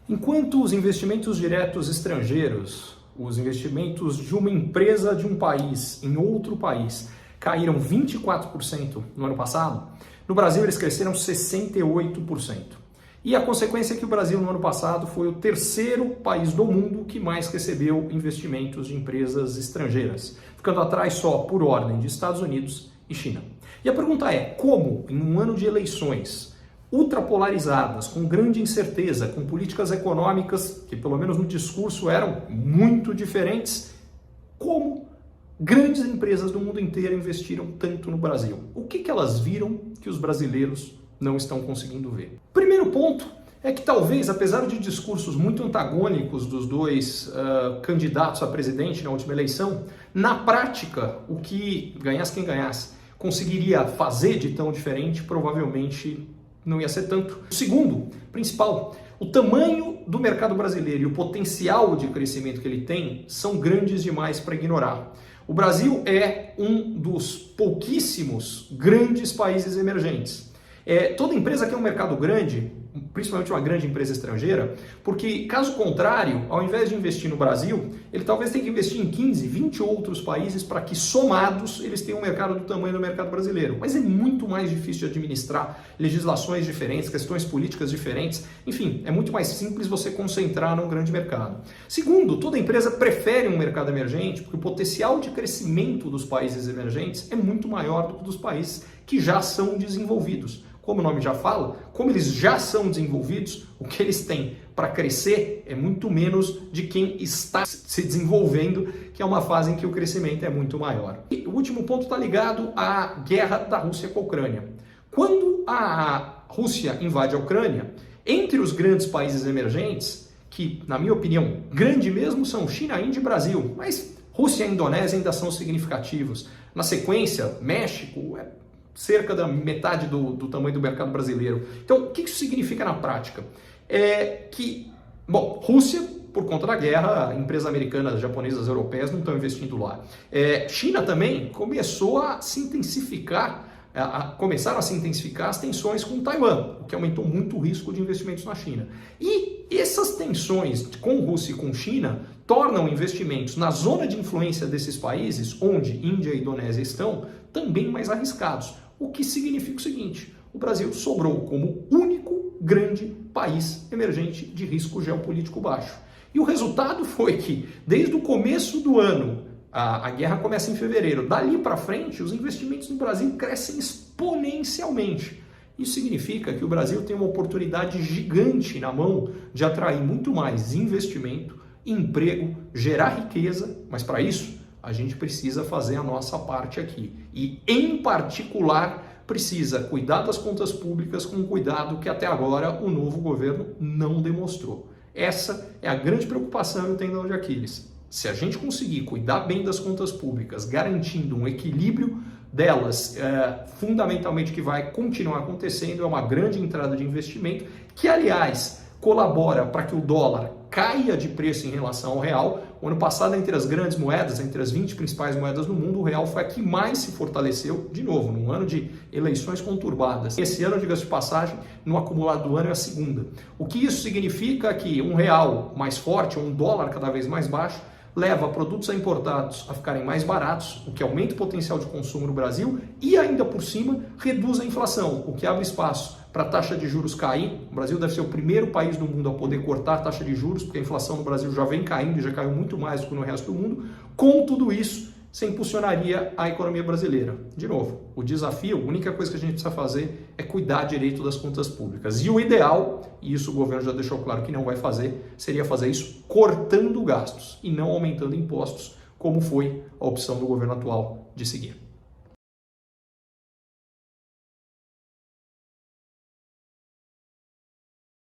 Enquanto os investimentos diretos estrangeiros, os investimentos de uma empresa de um país em outro país, caíram 24% no ano passado, no Brasil eles cresceram 68%. E a consequência é que o Brasil no ano passado foi o terceiro país do mundo que mais recebeu investimentos de empresas estrangeiras, ficando atrás só por ordem de Estados Unidos e China. E a pergunta é, como em um ano de eleições ultrapolarizadas, com grande incerteza, com políticas econômicas que pelo menos no discurso eram muito diferentes, como grandes empresas do mundo inteiro investiram tanto no Brasil? O que elas viram que os brasileiros não estão conseguindo ver? Primeiro ponto é que talvez, apesar de discursos muito antagônicos dos dois candidatos a presidente na última eleição, na prática, o que ganhasse quem ganhasse conseguiria fazer de tão diferente, provavelmente não ia ser tanto. O segundo, principal, o tamanho do mercado brasileiro e o potencial de crescimento que ele tem são grandes demais para ignorar. O Brasil é um dos pouquíssimos grandes países emergentes. Toda empresa quer um mercado grande, principalmente uma grande empresa estrangeira, porque, caso contrário, ao invés de investir no Brasil, ele talvez tenha que investir em 15, 20 outros países para que, somados, eles tenham um mercado do tamanho do mercado brasileiro. Mas é muito mais difícil de administrar, legislações diferentes, questões políticas diferentes, enfim, é muito mais simples você concentrar num grande mercado. Segundo, toda empresa prefere um mercado emergente, porque o potencial de crescimento dos países emergentes é muito maior do que dos países que já são desenvolvidos. Como o nome já fala, como eles já são desenvolvidos, o que eles têm para crescer é muito menos de quem está se desenvolvendo, que é uma fase em que o crescimento é muito maior. E o último ponto está ligado à guerra da Rússia com a Ucrânia. Quando a Rússia invade a Ucrânia, entre os grandes países emergentes, que, na minha opinião, grande mesmo, são China, Índia e Brasil, mas Rússia e Indonésia ainda são significativos. Na sequência, México cerca da metade do tamanho do mercado brasileiro. Então, o que isso significa na prática? Rússia, por conta da guerra, empresas americanas, japonesas, europeias não estão investindo lá. China também começaram a se intensificar as tensões com Taiwan, o que aumentou muito o risco de investimentos na China. E essas tensões com Rússia e com China tornam investimentos na zona de influência desses países, onde Índia e Indonésia estão, também mais arriscados. O que significa o seguinte: o Brasil sobrou como único grande país emergente de risco geopolítico baixo. E o resultado foi que, desde o começo do ano, a guerra começa em fevereiro, dali para frente, os investimentos no Brasil crescem exponencialmente. Isso significa que o Brasil tem uma oportunidade gigante na mão de atrair muito mais investimento, emprego, gerar riqueza, mas para isso a gente precisa fazer a nossa parte aqui. E, em particular, precisa cuidar das contas públicas com um cuidado que até agora o novo governo não demonstrou. Essa é a grande preocupação e o tendão de Aquiles. Se a gente conseguir cuidar bem das contas públicas, garantindo um equilíbrio delas, fundamentalmente que vai continuar acontecendo, é uma grande entrada de investimento que, aliás, colabora para que o dólar caia de preço em relação ao real. O ano passado, entre as grandes moedas, entre as 20 principais moedas do mundo, o real foi a que mais se fortaleceu, de novo, num ano de eleições conturbadas. Esse ano, diga-se de passagem, no acumulado do ano é a segunda. O que isso significa? Que um real mais forte, ou um dólar cada vez mais baixo, leva produtos importados a ficarem mais baratos, o que aumenta o potencial de consumo no Brasil e, ainda por cima, reduz a inflação, o que abre espaço para a taxa de juros cair. O Brasil deve ser o primeiro país do mundo a poder cortar a taxa de juros, porque a inflação no Brasil já vem caindo e já caiu muito mais do que no resto do mundo. Com tudo isso, você impulsionaria a economia brasileira. De novo, o desafio, a única coisa que a gente precisa fazer é cuidar direito das contas públicas. E o ideal, e isso o governo já deixou claro que não vai fazer, seria fazer isso cortando gastos e não aumentando impostos, como foi a opção do governo atual de seguir.